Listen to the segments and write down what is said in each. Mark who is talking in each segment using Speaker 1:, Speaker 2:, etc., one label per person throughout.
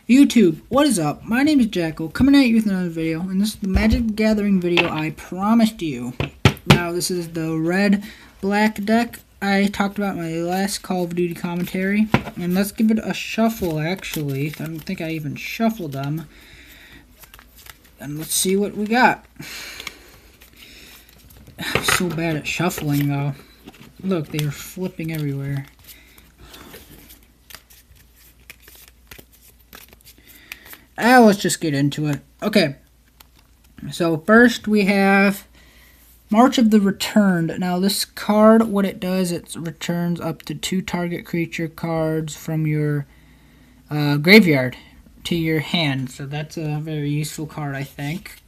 Speaker 1: YouTube, what is up? My name is Jackal, coming at you with another video, and this is the Magic the Gathering video I promised you. Now, this is the red-black deck I talked about in my last Call of Duty commentary, and let's give it a shuffle, actually. I don't think I even shuffled them. And let's see what we got. I'm so bad at shuffling, though. Look, they are flipping everywhere. Let's just get into it. Okay, so first we have March of the Returned. Now this card, what it does, it returns up to 2 target creature cards from your graveyard to your hand. So that's a very useful card, I think.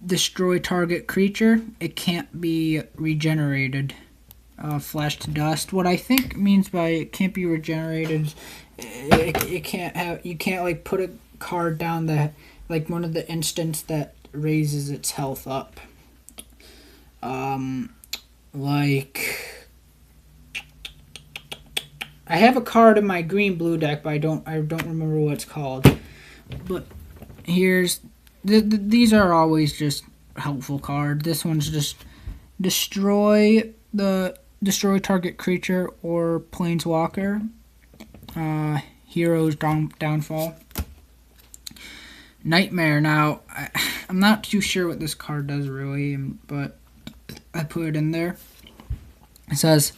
Speaker 1: Destroy target creature. It can't be regenerated. Flash to dust. What I think means by it can't be regenerated, it can't have, you can't like put a card down that, like one of the instants that raises its health up. Like I have a card in my green-blue deck, but I don't remember what it's called. But here's these are always just helpful cards. This one's just destroy target creature or planeswalker. Hero's downfall. Nightmare. Now, I'm not too sure what this card does really, but I put it in there. It says,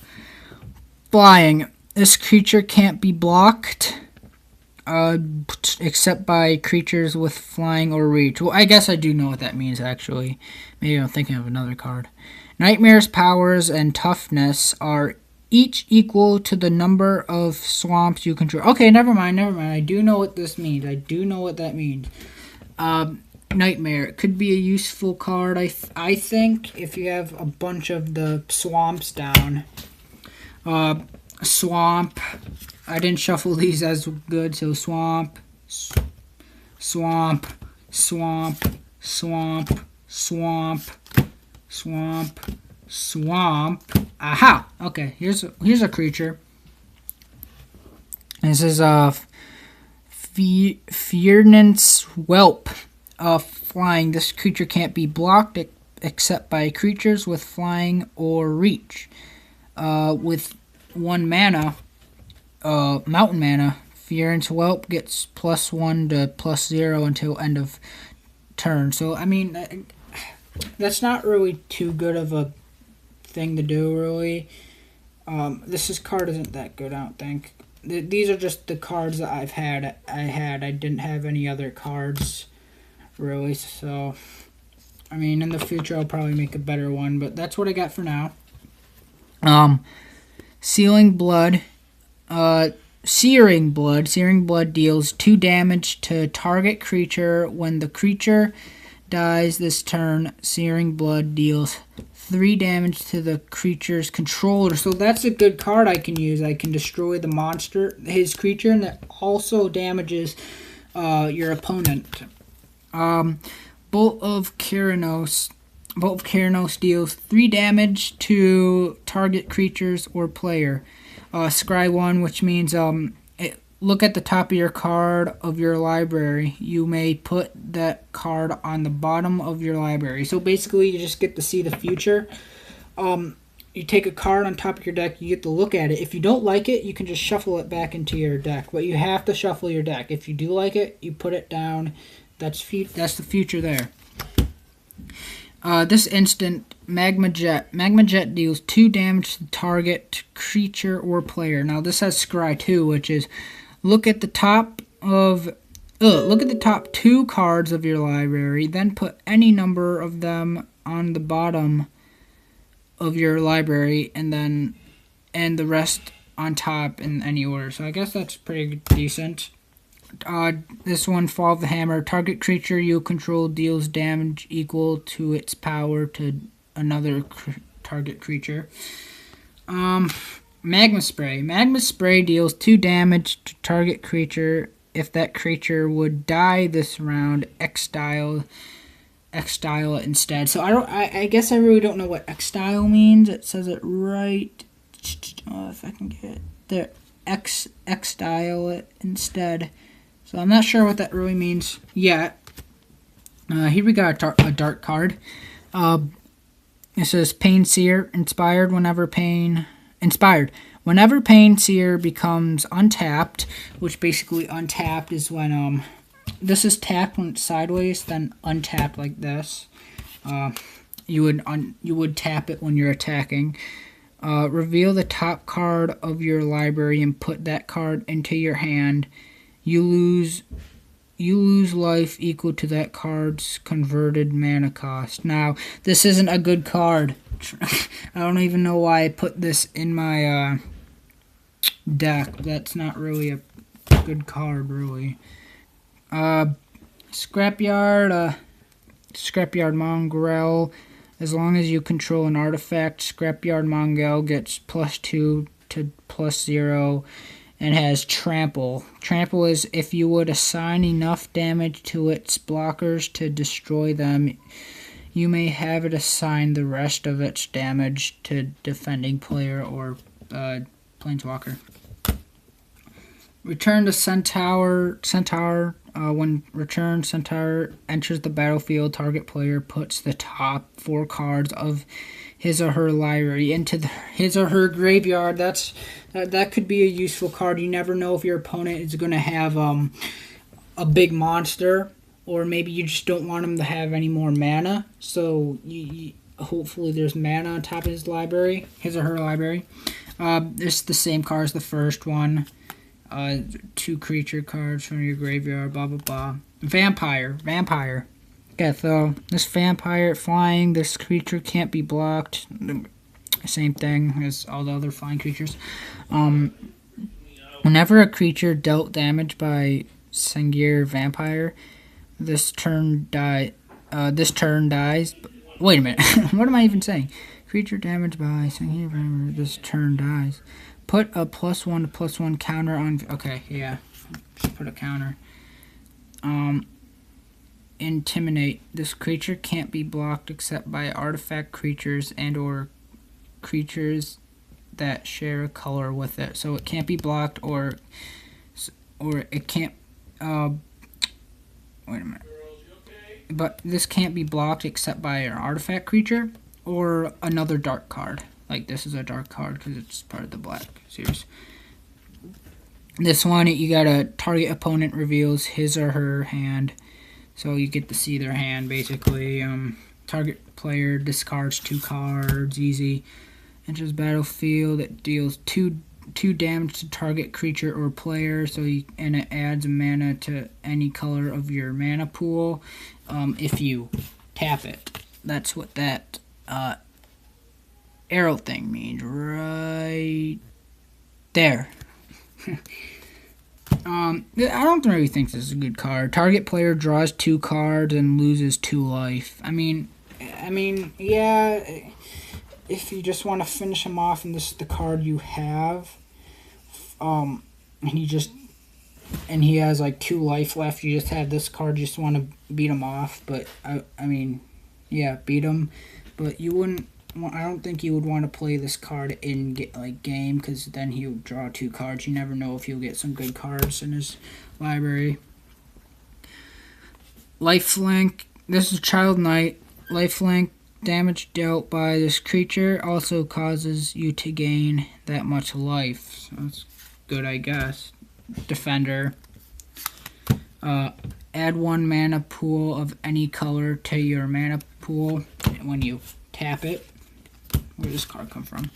Speaker 1: flying. This creature can't be blocked except by creatures with flying or reach. Well, I guess I do know what that means, actually. Maybe I'm thinking of another card. Nightmare's powers and toughness are each equal to the number of swamps you control. Okay, never mind. I do know what this means. I do know what that means. Nightmare. It could be a useful card, I think, if you have a bunch of the swamps down. Swamp. I didn't shuffle these as good, so swamp, swamp, swamp, swamp, swamp, swamp, swamp. Aha! Okay, here's a creature. This is Fierna's Whelp. Flying. This creature can't be blocked except by creatures with flying or reach. With 1 mana, mountain mana, Fierna's Whelp gets +1 to +0 until end of turn. So I mean, that's not really too good of a thing to do, really. This card isn't that good, I don't think. These are just the cards that I've had. I didn't have any other cards, really. So, I mean, in the future I'll probably make a better one, but that's what I got for now. Searing Blood. Searing Blood. Searing Blood deals 2 damage to target creature. When the creature dies this turn, Searing Blood deals 3 damage to the creature's controller. So that's a good card I can use. I can destroy the monster, his creature, and that also damages your opponent. Bolt of Keranos. Bolt of Keranos deals 3 damage to target creatures or player. Scry 1, which means look at the top of your card of your library. You may put that card on the bottom of your library. So basically, you just get to see the future. You take a card on top of your deck, you get to look at it. If you don't like it, you can just shuffle it back into your deck. But you have to shuffle your deck. If you do like it, you put it down. That's the future there. This instant, Magma Jet. Magma Jet deals 2 damage to the target creature or player. Now this has Scry 2, which is look at the top 2 cards of your library, then put any number of them on the bottom of your library, and the rest on top in any order. So I guess that's pretty decent. This one, Fall of the Hammer. Target creature you control deals damage equal to its power to another target creature. Magma Spray. Magma Spray deals 2 damage to target creature. If that creature would die this round, exile it instead. So I guess I really don't know what exile means. It says it right. If I can get it there. exile it instead. So I'm not sure what that really means yet. Here we got a dark card. It says Pain Seer, inspired whenever Pain Seer becomes untapped, which basically untapped is when this is tapped when it's sideways, then untapped like this. You would tap it when you're attacking. Reveal the top card of your library and put that card into your hand. You lose life equal to that card's converted mana cost. Now, this isn't a good card. I don't even know why I put this in my deck. That's not really a good card, really. Scrapyard Mongrel. As long as you control an artifact, Scrapyard Mongrel gets +2 to +0 and has Trample. Trample is if you would assign enough damage to its blockers to destroy them, you may have it assign the rest of its damage to defending player or planeswalker. Return to Centaur. When returned, Centaur enters the battlefield. Target player puts the top 4 cards of his or her library into his or her graveyard. That could be a useful card. You never know if your opponent is going to have a big monster, or maybe you just don't want him to have any more mana. So hopefully there's mana on top of his or her library. It's the same card as the first one. 2 creature cards from your graveyard, blah, blah, blah. Vampire. Okay, so this vampire flying, this creature can't be blocked. Same thing as all the other flying creatures. Whenever a creature dealt damage by Sengir Vampire, this turn dies. Wait a minute. What am I even saying? Creature damaged by Sengir Vampire, this turn dies. Put a +1 to +1 counter on... Okay, yeah. Just put a counter. Intimidate. This creature can't be blocked except by artifact creatures and or creatures that share a color with it. So it can't be blocked or it can't... wait a minute. But this can't be blocked except by an artifact creature or another dark card. Like, this is a dark card because it's part of the black series. This one, you got a target opponent reveals his or her hand. So you get to see their hand, basically. Target player discards 2 cards, easy. Enters battlefield, it deals 2 damage to target creature or player, and it adds mana to any color of your mana pool if you tap it. That's what that... arrow thing means right there. I don't really think this is a good card. Target player draws 2 cards and loses 2 life. I mean, yeah. If you just want to finish him off, and this is the card you have, and he has like 2 life left. You just have this card. You just want to beat him off. But I mean, yeah, beat him. But you wouldn't. I don't think you would want to play this card in game, because then he'll draw 2 cards. You never know if he'll get some good cards in his library. Lifelink. This is Child Knight. Lifelink. Damage dealt by this creature also causes you to gain that much life. So that's good, I guess. Defender. Add 1 mana pool of any color to your mana pool when you tap it. Where does this card come from?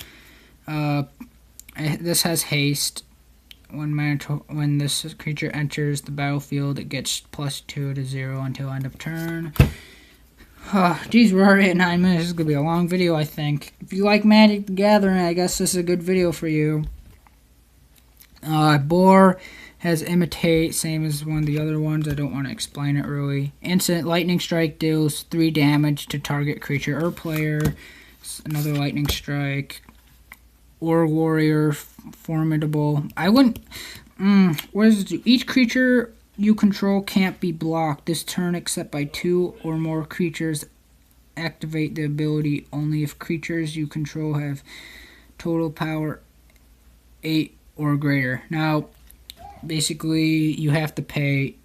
Speaker 1: This has haste. When this creature enters the battlefield, it gets +2 to 0 until end of turn. Geez, we're already at 9 minutes. This is going to be a long video, I think. If you like Magic the Gathering, I guess this is a good video for you. Boar has Imitate, same as one of the other ones. I don't want to explain it, really. Instant Lightning Strike deals 3 damage to target creature or player. Another Lightning Strike. Or Warrior, Formidable. I wouldn't... what does it do? Each creature you control can't be blocked this turn except by 2 or more creatures. Activate the ability only if creatures you control have total power 8 or greater. Now, basically, you have to pay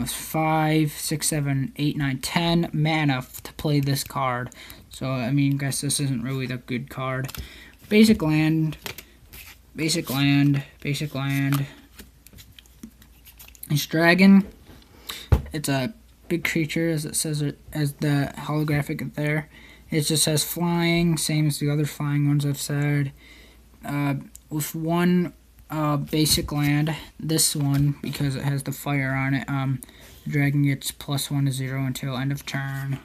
Speaker 1: 5, 6, 7, 8, 9, 10 mana to play this card. So, I mean, I guess this isn't really the good card. Basic land, basic land, basic land. It's dragon. It's a big creature, as it says it, as the holographic there. It just has flying, same as the other flying ones I've said. With one basic land, this one, because it has the fire on it, the dragon gets +1 to 0 until end of turn.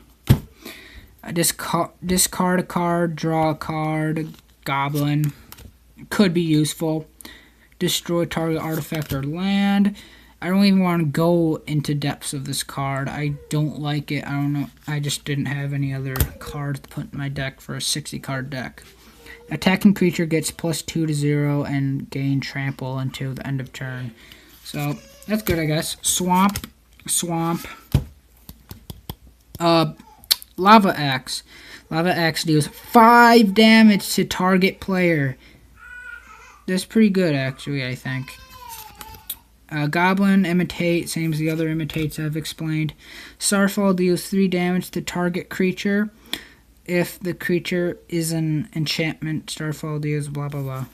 Speaker 1: Discard a card, draw a card, goblin. Could be useful. Destroy target artifact or land. I don't even want to go into depths of this card. I don't like it. I don't know. I just didn't have any other cards to put in my deck for a 60-card deck. Attacking creature gets +2 to 0 and gain trample until the end of turn. So, that's good, I guess. Swamp. Lava Axe. Lava Axe deals 5 damage to target player. That's pretty good, actually, I think. Goblin, Imitate, same as the other Imitates I've explained. Starfall deals 3 damage to target creature. If the creature is an enchantment, Starfall deals blah blah blah.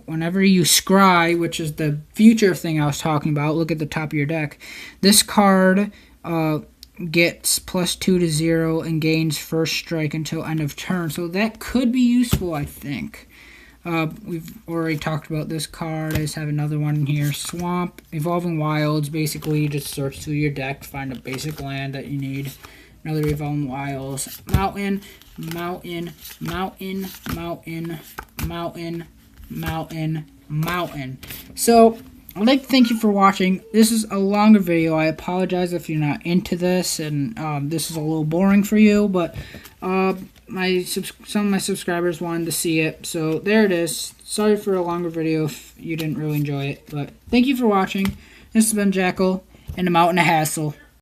Speaker 1: Whenever you scry, which is the future thing I was talking about, look at the top of your deck. This card gets +2 to 0 and gains first strike until end of turn. So that could be useful, I think. We've already talked about this card. I just have another one in here. Swamp, Evolving Wilds. Basically, you just search through your deck to find a basic land that you need. Another Evolving Wilds. Mountain. So, I'd like to thank you for watching. This is a longer video. I apologize if you're not into this and this is a little boring for you, but some of my subscribers wanted to see it, so there it is. Sorry for a longer video if you didn't really enjoy it, but thank you for watching. This has been Jackal and the Mountain of Hassle.